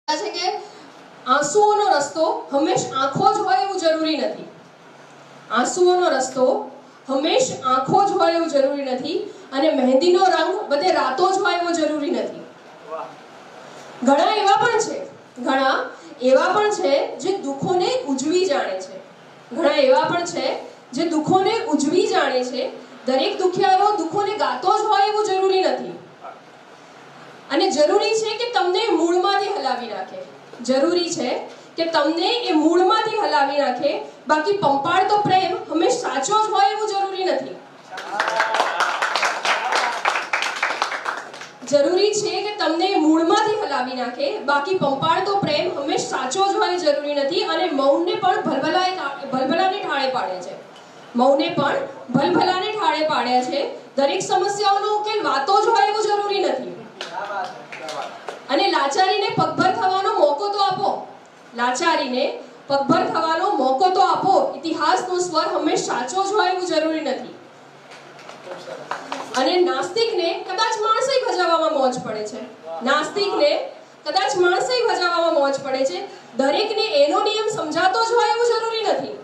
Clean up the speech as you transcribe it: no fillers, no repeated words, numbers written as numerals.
છે કે આંસુઓનો રસ્તો હંમેશ આંખો જ હોય એવું જરૂરી નથી. આંસુઓનો રસ્તો હંમેશ આંખો જ હોય એવું જરૂરી નથી અને મહેંદીનો રંગ બધે રાતો જ હોય એવું જરૂરી નથી. ઘણા એવા પણ છે જે દુઃખોને ઉજવી જાણે છે. ઘણા એવા પણ છે જે દુઃખોને ઉજવી જાણે છે. દરેક દુખિયારો દુઃખોને ગાતો જ હોય એવું જરૂરી નથી. અને જરૂરી છે કે તમને મૂળમાંથી હલાવી નાખે. જરૂરી છે કે તમને એ મૂળમાંથી હલાવી નાખે. બાકી પંપાળતો પ્રેમ હંમેશ સાચો જ હોય એવું જરૂરી નથી. જરૂરી છે કે તમને મૂળમાંથી હલાવી નાખે. બાકી પંપાળતો પ્રેમ હંમેશ સાચો જ હોય જરૂરી નથી. અને મૌનને પણ ભલભલાને ઠાળે પાડે છે. મૌને પણ ભલભલાને ઠાળે પાડ્યા છે. દરેક સમસ્યાઓનો ઉકેલ વાતો જ હોય એવું જરૂરી નથી. અને લાચારીને પગભર થવાનો મોકો તો આપો. લાચારીને પગભર થવાનો મોકો તો આપો. ઇતિહાસનો સ્વર હંમેશ સાચો જ હોય એવું જરૂરી નથી. અને નાસ્તિકને કદાચ માણસાઈ ભજાવવામાં મોજ પડે છે. નાસ્તિકને કદાચ માણસાઈ ભજાવવામાં મોજ પડે છે. દરેકને એનો નિયમ સમજાતો જ હોય એવું જરૂરી નથી.